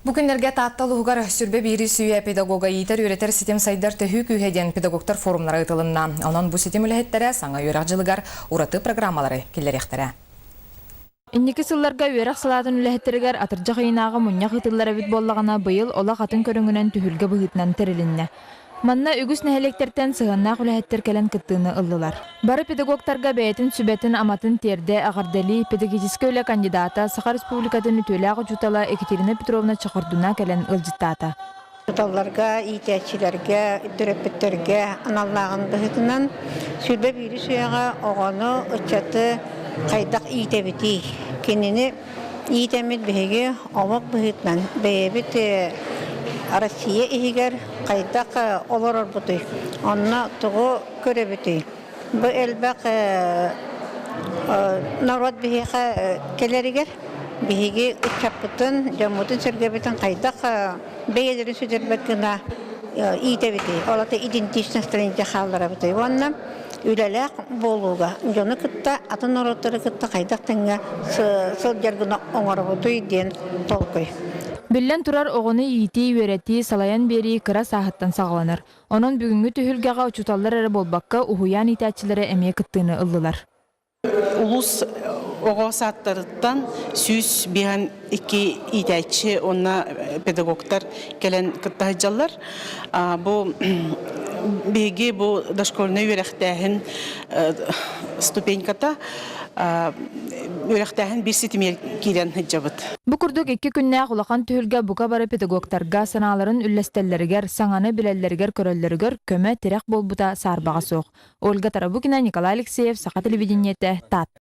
Бүгінлерге татталуғар сүрбе бейрі сүйе педагога етер өретер сетем сайдар төхі күйеден педагогтар форумлары ұтылынна. Онан бұл сетем үләхеттері саңа өрақ жылығар ураты программалары келеректері. Инники сылларга өрақ салатын үләхеттерігер атыржа қиынағы мұньяқ ұтылары бит боллағана бұйыл ола қатын көріңінен түхілгі бұғытынан тірілінне. Манна үгіс нәхелектерден сығаннақ үләхеттер кәлін кыттыны ыллылар. Бары педагогтарға бәйтін сүбәтін аматын терде ағардали педагогическі өлі кандидата Саха Республикатын үтөлі жутала Екатерина Петровна Чақырдуна кәлін ылжыттата. Жуталларға, итәчілерге, дүрепеттерге аналлағын бұғытынан сүрбе бейрі сүйеға оғаны ұтчаты қайдақ итәбіті. Кенені итәмет бәйге омық бұғытынан бәйбіт Россия егер қайдақ олар бұты. Онына тұғы көрі бұты. Бұл әлбәқ народ бәйге келерігер. Бәйге ұтчап бұтын, жамутын сөрге қайдақ бәйелерін сөдер бәкіна итәбіті. Олата идентичностренде қалдыра бұты. Онына үләләк болуға. Жоны күтті, атын народтары күтті қайдақ тәңге сыл жәргіна оңар бұты ден толқой. Біллен турар оғыны ити, өрети, салаян бери кыра сағыттан сағыланыр. Onun бүгінгі түхілгеға ұчуталар әрі болбаққа ұхуян итәтчілері әме күттіні ұлдылар. Улус оғасаттарыттан сүз биған iki итәтчі, онна педагогтар кәлін күттағыджалар. Бұл беге бұл дошкольный өрәқтәхін ступеньката өрәқтәхін бір сетімер кейлен хыджабыт. Бұ күрдік 2 күнне құлақан түхілге бұқа бары педагогтарға саналарын үлләстәлләрігер, саңаны біләлләрігер көрәлләрігер көмә терек болбута сарбаға соқ. Ольга Тарабукина, Николай Алексеев, Саха телевидениеті, Тат.